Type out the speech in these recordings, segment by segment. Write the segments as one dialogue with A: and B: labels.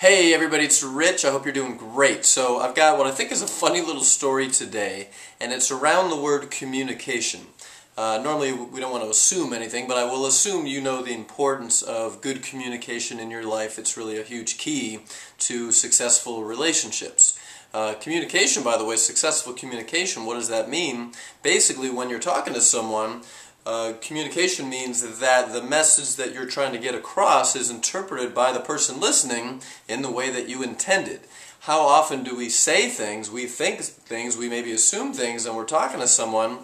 A: Hey everybody, it's Rich. I hope you're doing great. So I've got what I think is a funny little story today, and it's around the word communication. Normally we don't want to assume anything, but I will assume you know the importance of good communication in your life. It's really a huge key to successful relationships. Communication, by the way, successful communication, what does that mean? Basically, when you're talking to someone, communication means that the message that you're trying to get across is interpreted by the person listening in the way that you intended. How often do we say things, we think things, we maybe assume things, and we're talking to someone,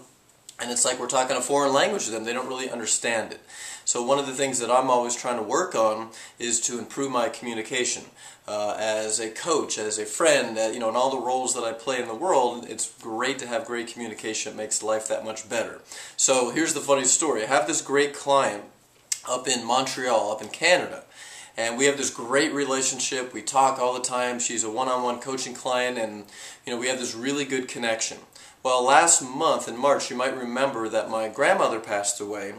A: and it's like we're talking a foreign language to them. They don't really understand it. So one of the things that I'm always trying to work on is to improve my communication. As a coach, as a friend, in all the roles that I play in the world, it's great to have great communication. It makes life that much better. So here's the funny story. I have this great client up in Montreal, up in Canada, and we have this great relationship. We talk all the time. She's a one-on-one coaching client, and we have this really good connection. Well, last month in March, you might remember that my grandmother passed away.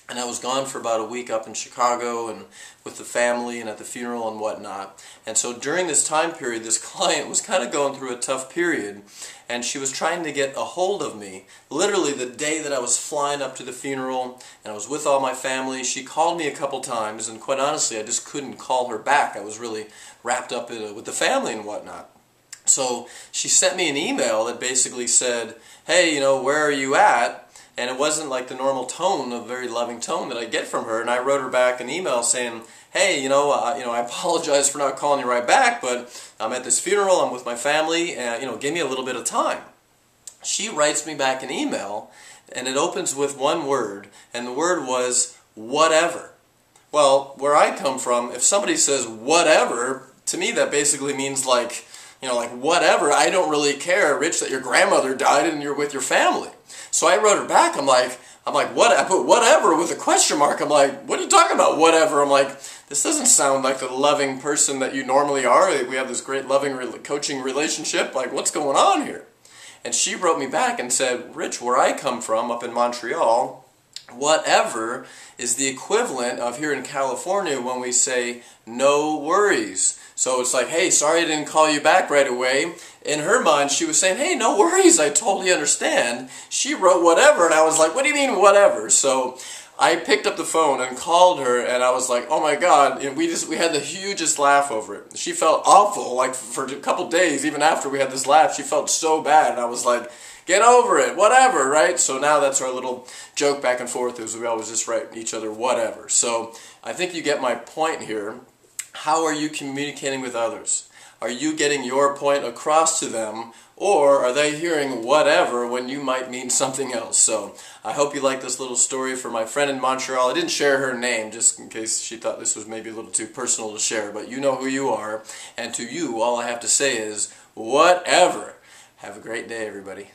A: And I was gone for about a week up in Chicago and with the family and at the funeral and whatnot. And so during this time period, this client was kind of going through a tough period, and she was trying to get a hold of me. Literally the day that I was flying up to the funeral and I was with all my family, she called me a couple times, and quite honestly, I just couldn't call her back. I was really wrapped up with the family and whatnot. So she sent me an email that basically said, hey, where are you at? And it wasn't like the normal tone, a very loving tone that I get from her. And I wrote her back an email saying, hey, I apologize for not calling you right back, but I'm at this funeral, I'm with my family, and, give me a little bit of time. She writes me back an email, and it opens with one word, and the word was, whatever. Well, where I come from, if somebody says whatever, to me that basically means like whatever, I don't really care, Rich, that your grandmother died and you're with your family. So I wrote her back, I'm like, what? I put whatever with a question mark. I'm like, what are you talking about, whatever? I'm like, this doesn't sound like the loving person that you normally are. We have this great loving coaching relationship. Like, what's going on here? And she wrote me back and said, Rich, where I come from, up in Montreal, whatever is the equivalent of here in California when we say no worries. So it's like, hey, sorry I didn't call you back right away. In her mind, she was saying, hey, no worries, I totally understand. She wrote whatever, and I was like, what do you mean whatever? So I picked up the phone and called her, and I was like, oh my God, and we had the hugest laugh over it. She felt awful, like for a couple days, even after we had this laugh, she felt so bad, and I was like, get over it, whatever, right? So now that's our little joke back and forth, is we always just write each other whatever. So I think you get my point here. How are you communicating with others? Are you getting your point across to them, or are they hearing whatever when you might mean something else? So I hope you like this little story for my friend in Montreal. I didn't share her name just in case she thought this was maybe a little too personal to share, but you know who you are, and to you all I have to say is whatever. Have a great day, everybody.